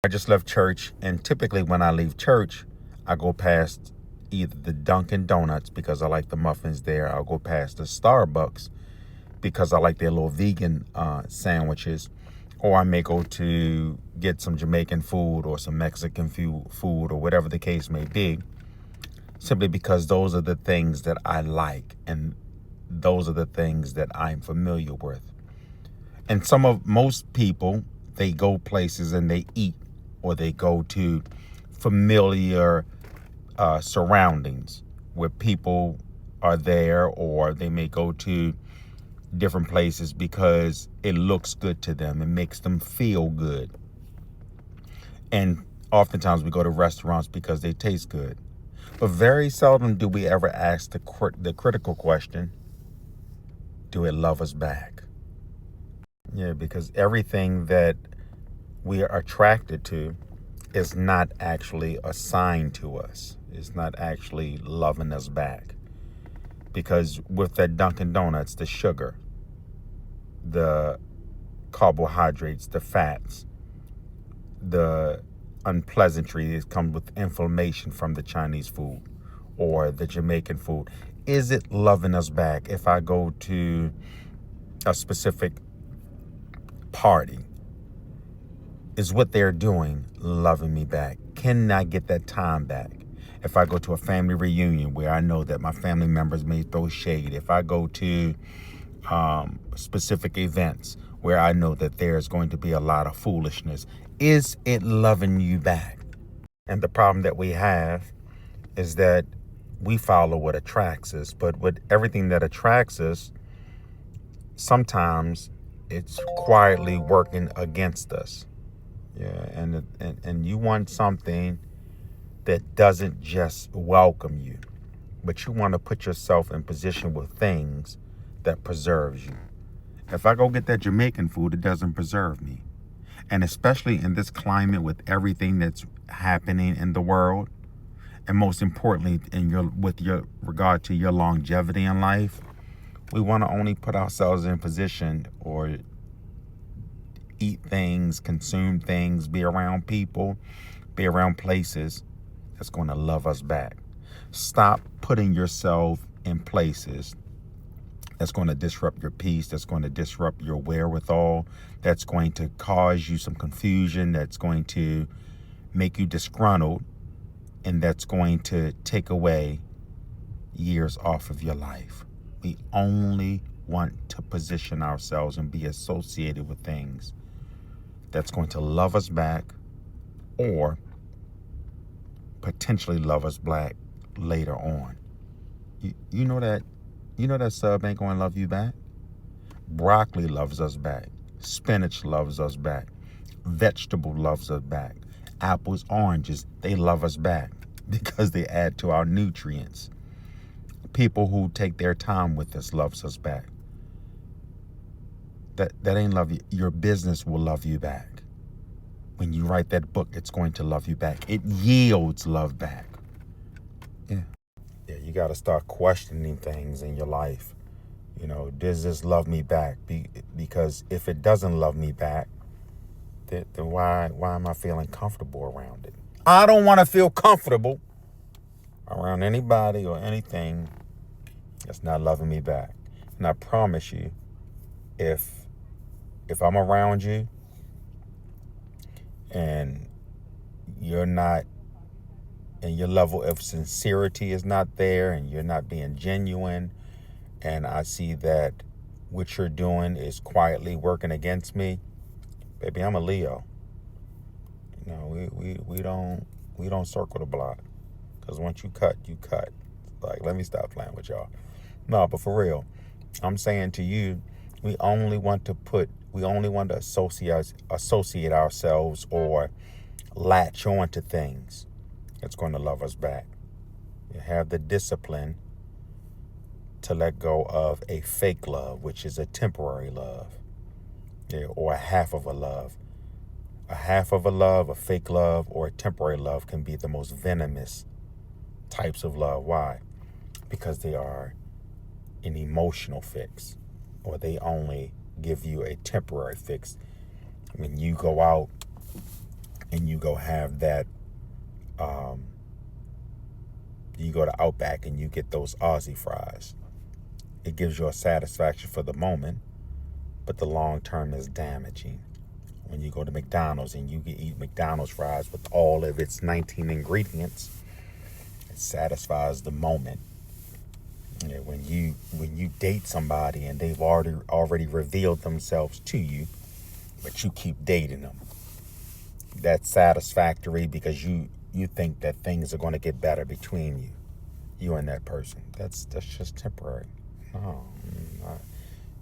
I just left church, and typically when I leave church, I go past either the Dunkin' Donuts because I like the muffins there. I'll go past the Starbucks because I like their little vegan sandwiches. Or I may go to get some Jamaican food or some Mexican food or whatever the case may be, simply because those are the things that I like and those are the things that I'm familiar with. And most people, they go places and they eat, or they go to familiar surroundings where people are there, or they may go to different places because it looks good to them. It makes them feel good. And oftentimes we go to restaurants because they taste good. But very seldom do we ever ask the critical question, do it love us back? Yeah, because everything that we are attracted to is not actually assigned to us. It's not actually loving us back. Because with that Dunkin' Donuts, the sugar, the carbohydrates, the fats, the unpleasantry that comes with inflammation from the Chinese food or the Jamaican food, is it loving us back? If I go to a specific party, is what they're doing loving me back? Can I get that time back? If I go to a family reunion where I know that my family members may throw shade, if I go to specific events where I know that there's going to be a lot of foolishness, is it loving you back? And the problem that we have is that we follow what attracts us, but with everything that attracts us, sometimes it's quietly working against us. Yeah, and you want something that doesn't just welcome you, but you want to put yourself in position with things that preserves you. If I go get that Jamaican food, it doesn't preserve me. And especially in this climate with everything that's happening in the world, and most importantly, with your regard to your longevity in life, we want to only put ourselves in position or eat things, consume things, be around people, be around places that's going to love us back. Stop putting yourself in places that's going to disrupt your peace, that's going to disrupt your wherewithal, that's going to cause you some confusion, that's going to make you disgruntled, and that's going to take away years off of your life. We only want to position ourselves and be associated with things that's going to love us back or potentially love us back later on. You know that sub ain't going to love you back. Broccoli loves us back. Spinach loves us back. Vegetable loves us back. Apples, oranges, they love us back because they add to our nutrients. People who take their time with us loves us back. That ain't love you. Your business will love you back. When you write that book, it's going to love you back. It yields love back. Yeah. Yeah, you got to start questioning things in your life. Does this love me back? Because if it doesn't love me back, then why am I feeling comfortable around it? I don't want to feel comfortable around anybody or anything that's not loving me back. And I promise you, if I'm around you and you're not, and your level of sincerity is not there, and you're not being genuine, and I see that what you're doing is quietly working against me, baby, I'm a Leo. We don't circle the block, because once you cut, you cut. Like, let me stop playing with y'all. No, but for real, I'm saying to you, we only want to associate ourselves or latch on to things that's going to love us back. You have the discipline to let go of a fake love, which is a temporary love, or a half of a love. A half of a love, a fake love, or a temporary love can be the most venomous types of love. Why? Because they are an emotional fix, or they only give you a temporary fix. When you go out and you go have that, you go to Outback and you get those Aussie fries. It gives you a satisfaction for the moment, but the long term is damaging. When you go to McDonald's and you eat McDonald's fries with all of its 19 ingredients, it satisfies the moment. Yeah, when you date somebody and they've already revealed themselves to you, but you keep dating them, that's satisfactory because you think that things are going to get better between you and that person. That's just temporary. No,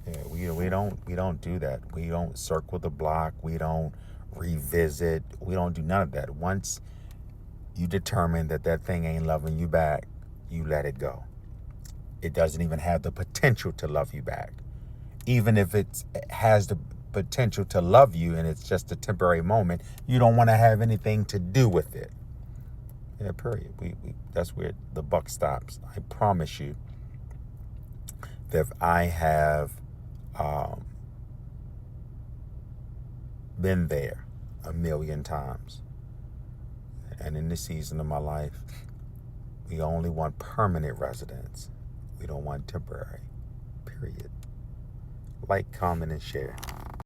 yeah, we don't do that. We don't circle the block. We don't revisit. We don't do none of that. Once you determine that thing ain't loving you back, you let it go. It doesn't even have the potential to love you back. Even if it has the potential to love you and it's just a temporary moment, you don't want to have anything to do with it. Yeah, period. That's where the buck stops. I promise you that I have been there a million times. And in this season of my life, we only want permanent residence. We don't want temporary. Period. Like, comment, and share.